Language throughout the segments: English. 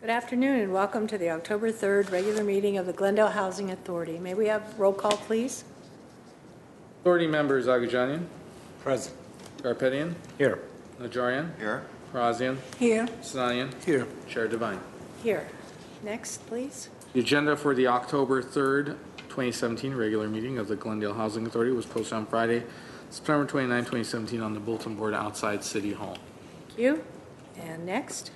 Good afternoon and welcome to the October 3rd regular meeting of the Glendale Housing Authority. May we have roll call, please? Authority members Agajanian. Present. Garpetian. Here. Najarian. Here. Parazian. Here. Sinanian. Here. Chair Devine. Here. Next, please. The agenda for the October 3rd, 2017 regular meeting of the Glendale Housing Authority was posted on Friday, September 29, 2017 on the bulletin board outside City Hall. Thank you. And next.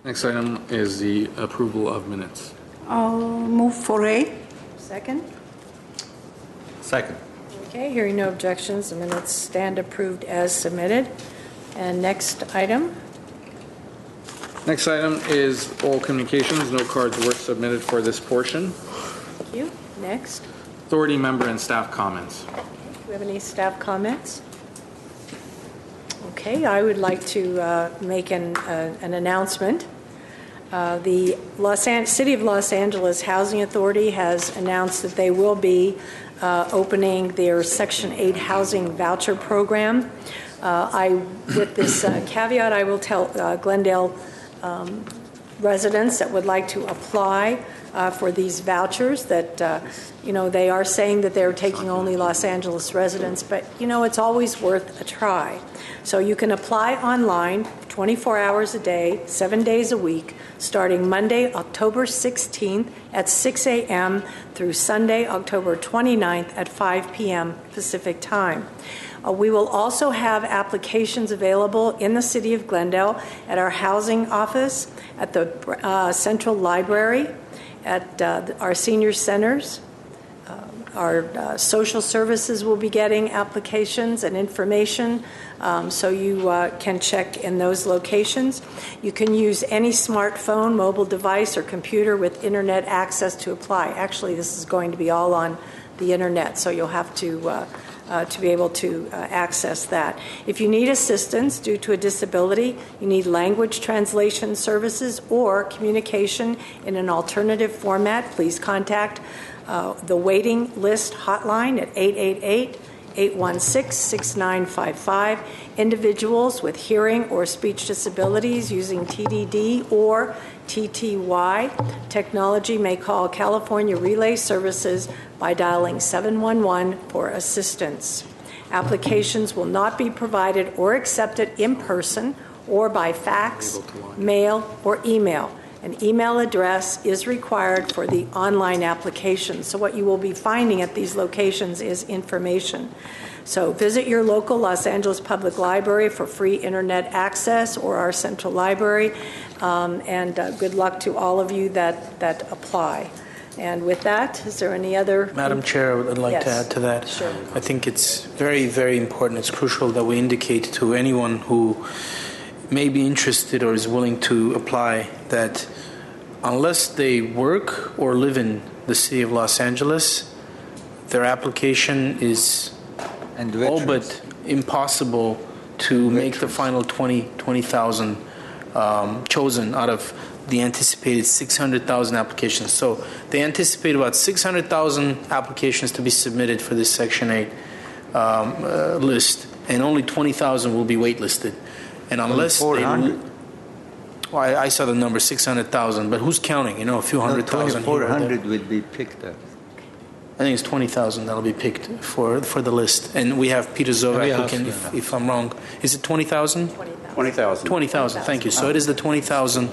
Next item is the approval of minutes. I'll move for A. Second. Second. Okay, hearing no objections, the minutes stand approved as submitted. And next item. Next item is oral communications. No cards were submitted for this portion. Thank you. Next. Authority member and staff comments. Okay, do we have any staff comments? Okay, I would like to make an announcement. The City of Los Angeles Housing Authority has announced that they will be opening their Section 8 housing voucher program. With this caveat, I will tell Glendale residents that would like to apply for these vouchers that, they are saying that they're taking only Los Angeles residents, but, it's always worth a try. So you can apply online 24 hours a day, 7 days a week, starting Monday, October 16th at 6 a.m. through Sunday, October 29th at 5 p.m. Pacific time. We will also have applications available in the city of Glendale at our housing office, at the Central Library, at our senior centers. Our social services will be getting applications and information, so you can check in those locations. You can use any smartphone, mobile device, or computer with internet access to apply. Actually, this is going to be all on the internet, so you'll have to be able to access that. If you need assistance due to a disability, you need language translation services or communication in an alternative format, please contact the waiting list hotline at 888-816-6955. Individuals with hearing or speech disabilities using TDD or TTY technology may call California Relay Services by dialing 711 for assistance. Applications will not be provided or accepted in person or by fax, mail, or email. An email address is required for the online application. So what you will be finding at these locations is information. So visit your local Los Angeles Public Library for free internet access or our central library. And good luck to all of you that apply. And with that, is there any other? Madam Chair, I would like to add to that. Sure. I think it's very, very important. It's crucial that we indicate to anyone who may be interested or is willing to apply that unless they work or live in the city of Los Angeles, their application is all but impossible to make the final 20,000 chosen out of the anticipated 600,000 applications. So they anticipate about 600,000 applications to be submitted for this Section 8 list, and only 20,000 will be waitlisted. And unless I saw the number 600,000, but who's counting? A few hundred thousand. 2,400 will be picked up. I think it's 20,000 that'll be picked for the list. And we have Peter Zovak who can, if I'm wrong, is it 20,000? 20,000. 20,000, thank you. So it is the 20,000.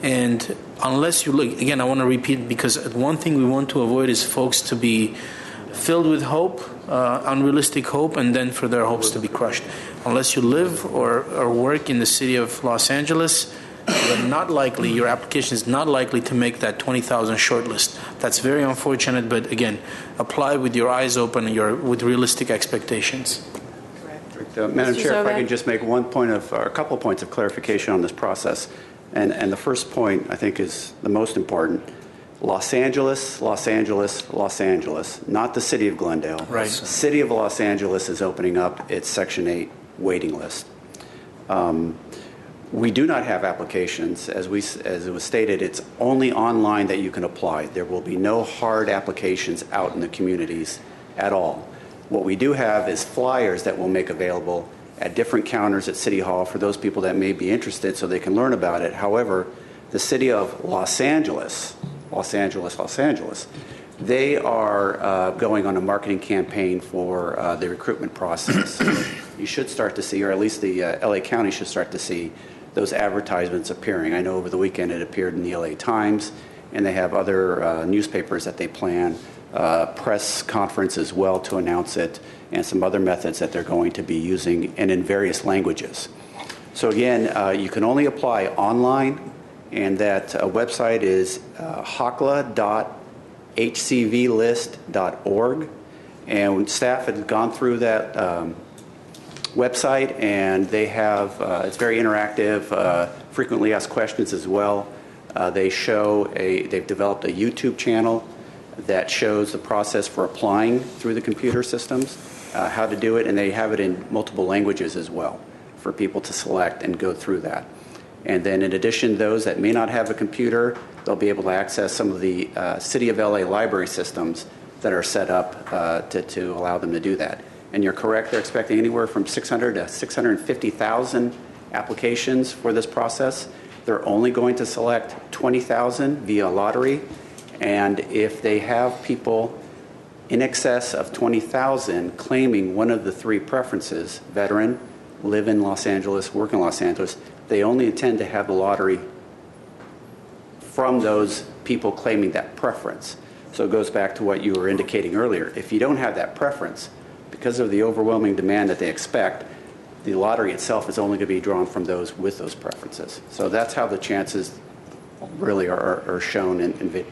And unless you look, again, I want to repeat, because one thing we want to avoid is folks to be filled with hope, unrealistic hope, and then for their hopes to be crushed. Unless you live or work in the city of Los Angeles, you're not likely, your application is not likely to make that 20,000 shortlist. That's very unfortunate, but again, apply with your eyes open and with realistic expectations. Madam Chair, if I can just make a couple of points of clarification on this process. And the first point, I think, is the most important. Los Angeles, Los Angeles, Los Angeles, not the city of Glendale. Right. City of Los Angeles is opening up its Section 8 waiting list. We do not have applications. As it was stated, it's only online that you can apply. There will be no hard applications out in the communities at all. What we do have is flyers that we'll make available at different counters at City Hall for those people that may be interested so they can learn about it. However, The city of Los Angeles, they are going on a marketing campaign for the recruitment process. You should start to see, or at least the LA County should start to see, those advertisements appearing. I know over the weekend it appeared in the LA Times, and they have other newspapers that they plan, press conference as well to announce it, and some other methods that they're going to be using, and in various languages. So again, you can only apply online, and that website is hcvlist.org. And staff had gone through that website, and they have, it's very interactive, frequently asked questions as well. They've developed a YouTube channel that shows the process for applying through the computer systems, how to do it, and they have it in multiple languages as well for people to select and go through that. And then in addition, those that may not have a computer, they'll be able to access some of the City of LA library systems that are set up to allow them to do that. And you're correct, they're expecting anywhere from 600 to 650,000 applications for this process. They're only going to select 20,000 via lottery. And if they have people in excess of 20,000 claiming one of the three preferences, veteran, live in Los Angeles, work in Los Angeles, they only intend to have the lottery from those people claiming that preference. So it goes back to what you were indicating earlier. If you don't have that preference, because of the overwhelming demand that they expect, the lottery itself is only going to be drawn from those with those preferences. So that's how the chances really are shown, and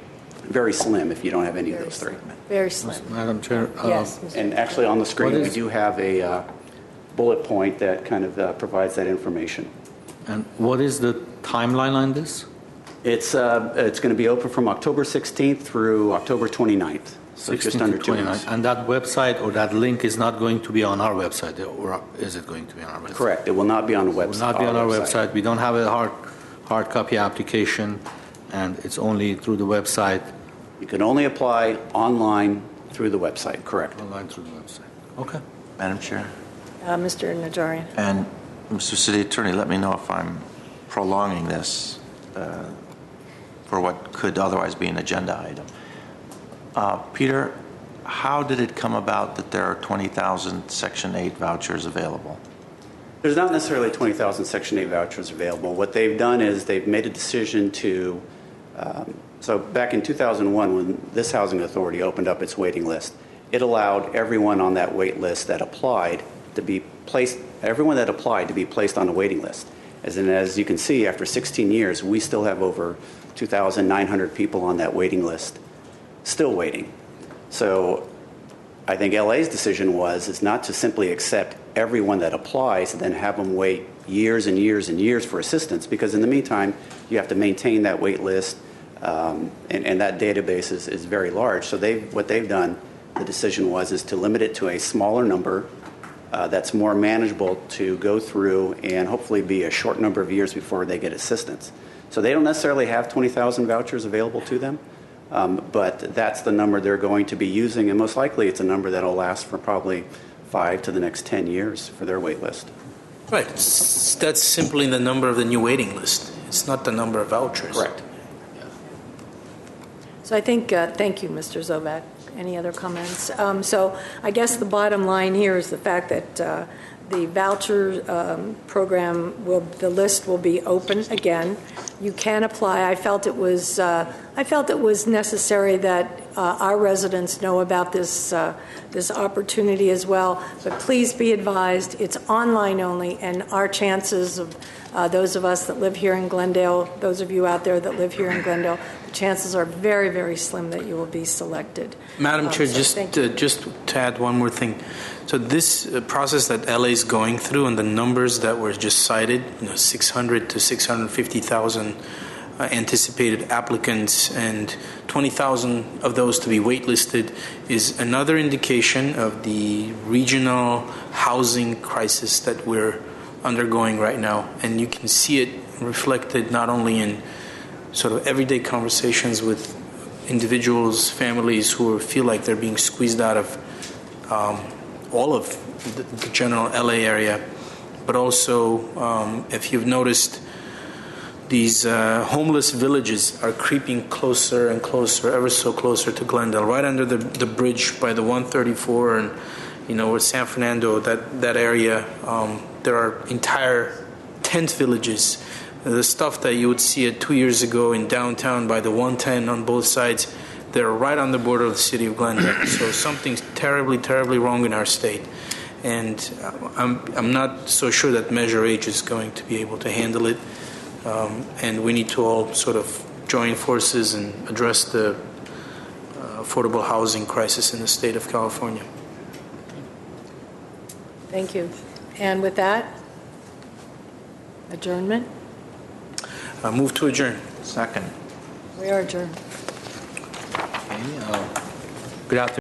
very slim if you don't have any of those three. Very slim. Madam Chair. Yes. Mr. And actually on the screen, we do have a bullet point that kind of provides that information. And what is the timeline on this? It's going to be open from October 16th through October 29th. So just under 2 months. And that website or that link is not going to be on our website, or is it going to be on our website? Correct. It will not be on the website. It will not be on our website. We don't have a hard copy application, and it's only through the website. You can only apply online through the website. Correct. Online through the website. Okay. Madam Chair. Mr. Najarian. And Mr. City Attorney, let me know if I'm prolonging this for what could otherwise be an agenda item. Peter, how did it come about that there are 20,000 Section 8 vouchers available? There's not necessarily 20,000 Section 8 vouchers available. What they've done is they've made a decision to, so back in 2001 when this housing authority opened up its waiting list, it allowed everyone on that wait list that applied to be placed, everyone that applied to be placed on a waiting list. As you can see, after 16 years, we still have over 2,900 people on that waiting list still waiting. So I think LA's decision is not to simply accept everyone that applies and then have them wait years and years and years for assistance, because in the meantime, you have to maintain that wait list, and that database is very large. So what they've done, the decision is to limit it to a smaller number that's more manageable to go through and hopefully be a short number of years before they get assistance. So they don't necessarily have 20,000 vouchers available to them. But that's the number they're going to be using, and most likely it's a number that will last for probably 5 to the next 10 years for their wait list. Right. That's simply the number of the new waiting list. It's not the number of vouchers. Correct. So I think, thank you, Mr. Zovak. Any other comments? So I guess the bottom line here is the fact that the voucher program the list will be open again. You can apply. I felt it was necessary that our residents know about this opportunity as well. But please be advised, it's online only, and our chances of those of us that live here in Glendale, those of you out there that live here in Glendale, the chances are very, very slim that you will be selected. Madam Chair, so just to add one more thing. So this process that LA is going through, and the numbers that were just cited, 600 to 650,000 anticipated applicants, and 20,000 of those to be waitlisted, is another indication of the regional housing crisis that we're undergoing right now. And you can see it reflected not only in sort of everyday conversations with individuals, families who feel like they're being squeezed out of all of the general LA area, but also if you've noticed these homeless villages are creeping closer and closer, ever so closer to Glendale, right under the bridge by the 134 and, with San Fernando, that area. There are entire tent villages. The stuff that you would see it 2 years ago in downtown by the 110 on both sides, they're right on the border of the city of Glendale. So something's terribly, terribly wrong in our state. And I'm not so sure that Measure H is going to be able to handle it. And we need to all sort of join forces and address the affordable housing crisis in the state of California. Thank you. And with that, adjournment? Move to adjourn. Second. We are adjourned. Good afternoon.